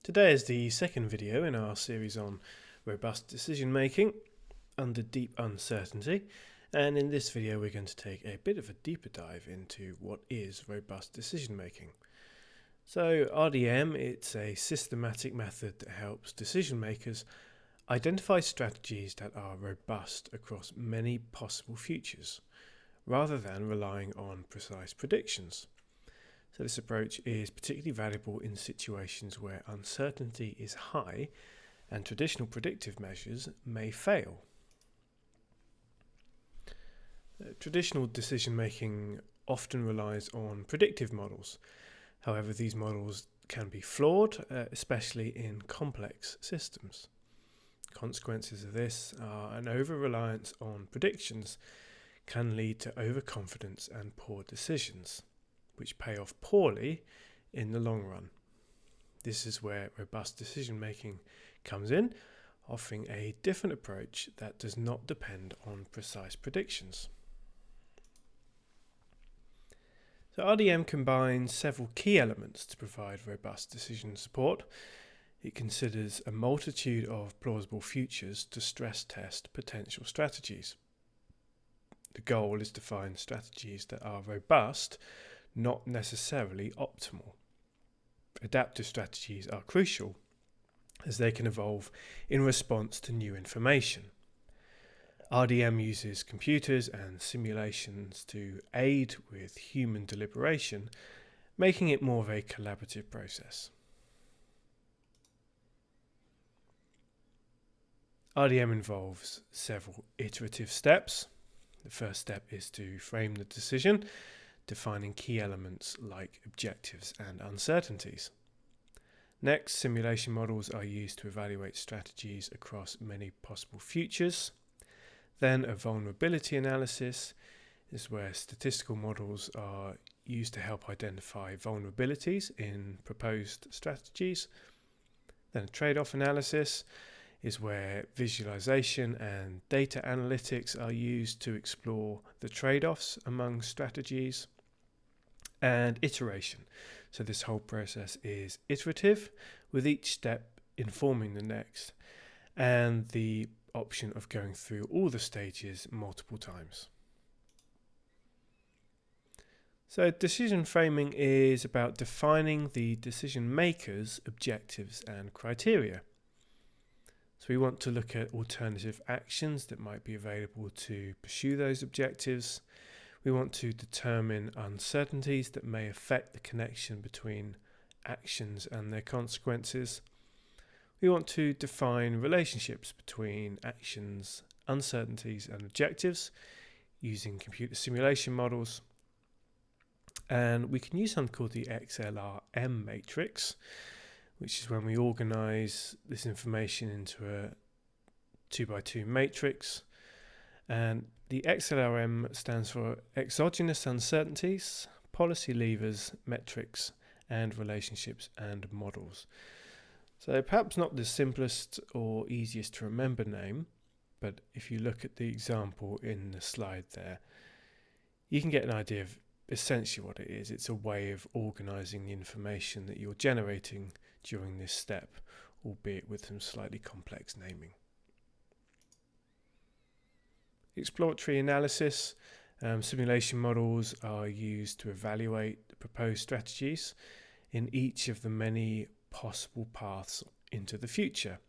Today is the second video in our series on robust decision making under deep uncertainty, and in this video we're going to take a bit of a deeper dive into what is robust decision making. So RDM, it's a systematic method that helps decision makers identify strategies that are robust across many possible futures, rather than relying on precise predictions. So this approach is particularly valuable in situations where uncertainty is high and traditional predictive measures may fail. Traditional decision making often relies on predictive models. However, these models can be flawed, especially in complex systems. Consequences of this are an over-reliance on predictions can lead to overconfidence and poor decisions, which pay off poorly in the long run. This is where robust decision making comes in, offering a different approach that does not depend on precise predictions. So RDM combines several key elements to provide robust decision support. It considers a multitude of plausible futures to stress test potential strategies. The goal is to find strategies that are robust, not necessarily optimal. Adaptive strategies are crucial as they can evolve in response to new information. RDM uses computers and simulations to aid with human deliberation, making it more of a collaborative process. RDM involves several iterative steps. The first step is to frame the decision, defining key elements like objectives and uncertainties. Next, simulation models are used to evaluate strategies across many possible futures. Then a vulnerability analysis is where statistical models are used to help identify vulnerabilities in proposed strategies. Then a trade-off analysis is where visualization and data analytics are used to explore the trade-offs among strategies. And iteration. So this whole process is iterative, with each step informing the next, and the option of going through all the stages multiple times. So decision framing is about defining the decision maker's objectives and criteria. So we want to look at alternative actions that might be available to pursue those objectives. We want to determine uncertainties that may affect the connection between actions and their consequences. We want to define relationships between actions, uncertainties, and objectives using computer simulation models. And we can use something called the XLRM matrix, which is when we organize this information into a 2x2 matrix. And the XLRM stands for exogenous uncertainties, policy levers, metrics, and relationships and models. So perhaps not the simplest or easiest to remember name, but if you look at the example in the slide there, you can get an idea of essentially what it is. It's a way of organizing the information that you're generating during this step, albeit with some slightly complex naming. Exploratory analysis. Simulation models are used to evaluate the proposed strategies in each of the many possible paths into the future.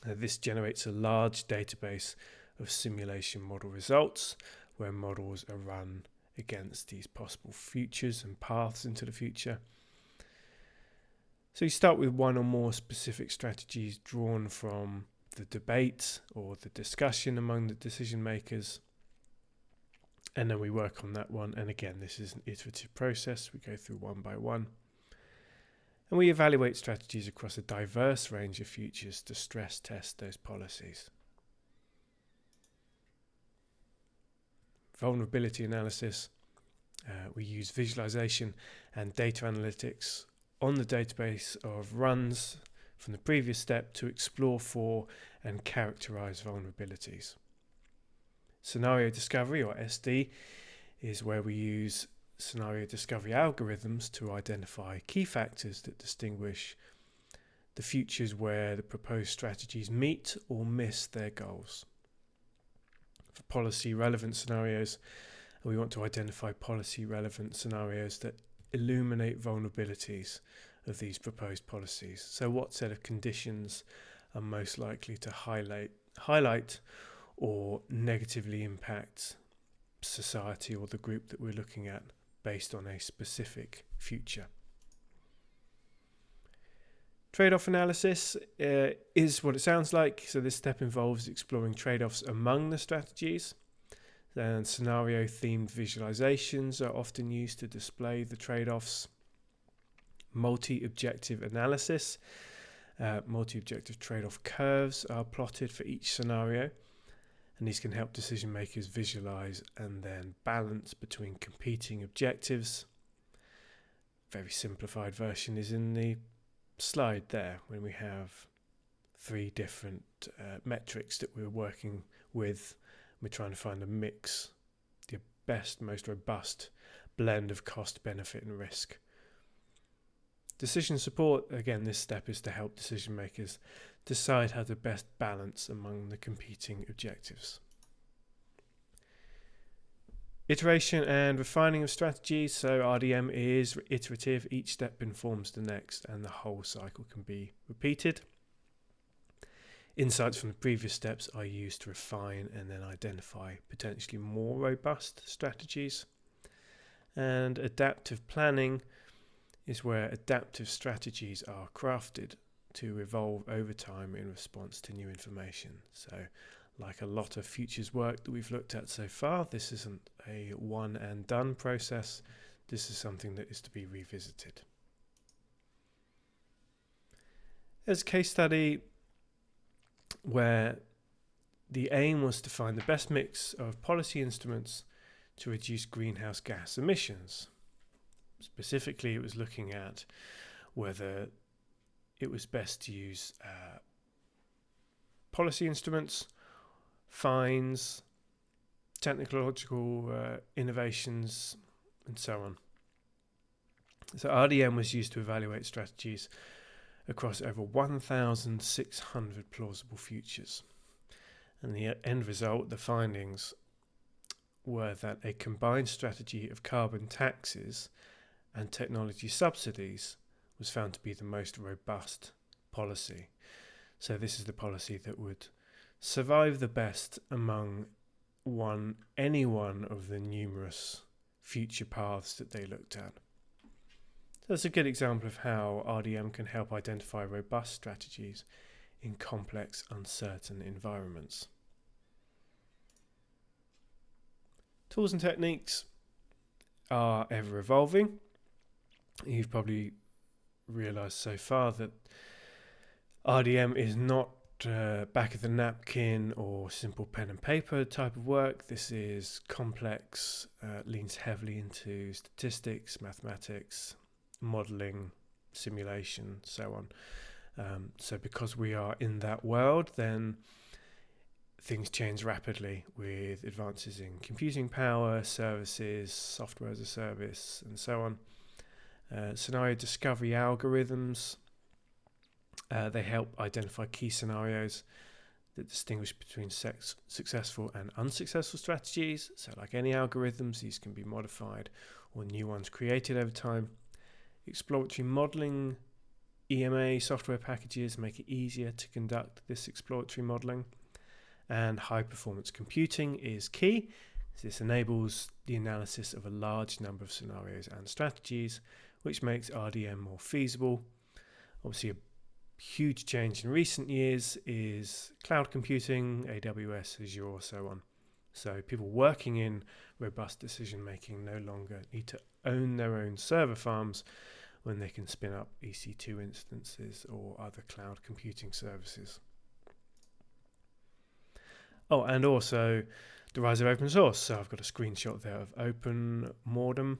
This generates a large database of simulation model results where models are run against these possible futures and paths into the future. So you start with one or more specific strategies drawn from the debate or the discussion among the decision makers, and then we work on that one. And again, this is an iterative process. We go through one by one, and we evaluate strategies across a diverse range of futures to stress test those policies. Vulnerability analysis. We use visualization and data analytics on the database of runs from the previous step to explore for and characterize vulnerabilities. Scenario discovery, or SD, is where we use scenario discovery algorithms to identify key factors that distinguish the futures where the proposed strategies meet or miss their goals. For policy relevant scenarios, we want to identify policy relevant scenarios that illuminate vulnerabilities of these proposed policies. So what set of conditions are most likely to highlight or negatively impact society or the group that we're looking at based on a specific future. Trade-off analysis is what it sounds like. So this step involves exploring trade-offs among the strategies. And scenario-themed visualizations are often used to display the trade-offs. Multi-objective analysis. Multi-objective trade-off curves are plotted for each scenario. And these can help decision makers visualize and then balance between competing objectives. Very simplified version is in the slide there, when we have 3 different metrics that we're working with. We're trying to find a mix, the best, most robust blend of cost, benefit and risk. Decision support, again, this step is to help decision makers decide how to best balance among the competing objectives. Iteration and refining of strategies. So RDM is iterative. Each step informs the next and the whole cycle can be repeated. Insights from the previous steps are used to refine and then identify potentially more robust strategies. And adaptive planning is where adaptive strategies are crafted to evolve over time in response to new information. So like a lot of futures work that we've looked at so far, this isn't a one and done process. This is something that is to be revisited. There's a case study where the aim was to find the best mix of policy instruments to reduce greenhouse gas emissions. Specifically, it was looking at whether it was best to use policy instruments, fines, technological innovations, and so on. So RDM was used to evaluate strategies across over 1,600 plausible futures. And the end result, the findings, were that a combined strategy of carbon taxes and technology subsidies was found to be the most robust policy. So this is the policy that would survive the best among any one of the numerous future paths that they looked at. So that's a good example of how RDM can help identify robust strategies in complex, uncertain environments. Tools and techniques are ever evolving. You've probably realized so far that RDM is not back of the napkin or simple pen and paper type of work. This is complex, leans heavily into statistics, mathematics, modeling, simulation, so on. So because we are in that world, then things change rapidly with advances in computing power, services, software as a service, and so on. Scenario discovery algorithms, they help identify key scenarios that distinguish between successful and unsuccessful strategies. So like any algorithms, these can be modified or new ones created over time. Exploratory modeling, EMA software packages make it easier to conduct this exploratory modeling. And high performance computing is key. This enables the analysis of a large number of scenarios and strategies, which makes RDM more feasible. Obviously, a huge change in recent years is cloud computing, AWS, Azure, so on. So people working in robust decision making no longer need to own their own server farms when they can spin up EC2 instances or other cloud computing services. Oh, and also the rise of open source. So I've got a screenshot there of OpenMordem.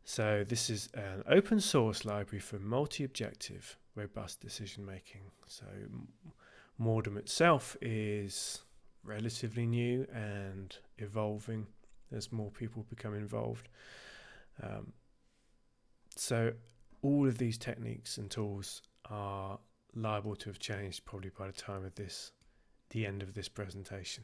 So this is an open source library for multi-objective, robust decision making. So Mordem itself is relatively new and evolving as more people become involved. So all of these techniques and tools are liable to have changed probably by the time of the end of this presentation.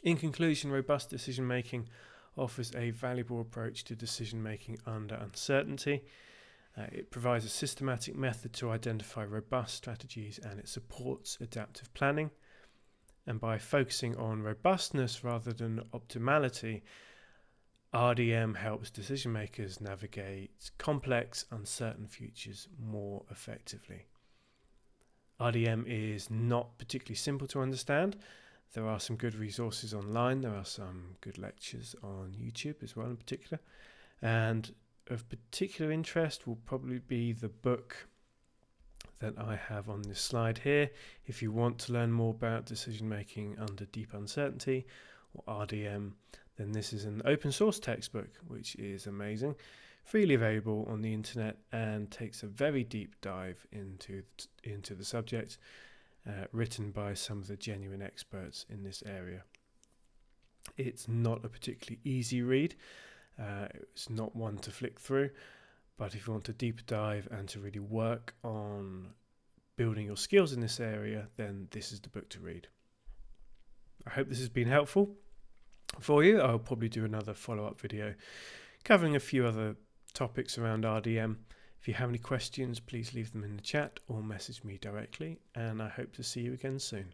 In conclusion, robust decision making offers a valuable approach to decision making under uncertainty. It provides a systematic method to identify robust strategies, and it supports adaptive planning. And by focusing on robustness rather than optimality, RDM helps decision makers navigate complex, uncertain futures more effectively. RDM is not particularly simple to understand. There are some good resources online. There are some good lectures on YouTube as well in particular. And of particular interest will probably be the book that I have on this slide here. If you want to learn more about decision making under deep uncertainty or RDM, then this is an open source textbook, which is amazing, freely available on the internet, and takes a very deep dive into the subject, written by some of the genuine experts in this area. It's not a particularly easy read. It's not one to flick through, but if you want a deeper dive and to really work on building your skills in this area, then this is the book to read. I hope this has been helpful for you. I'll probably do another follow-up video covering a few other topics around RDM. If you have any questions, please leave them in the chat or message me directly, and I hope to see you again soon.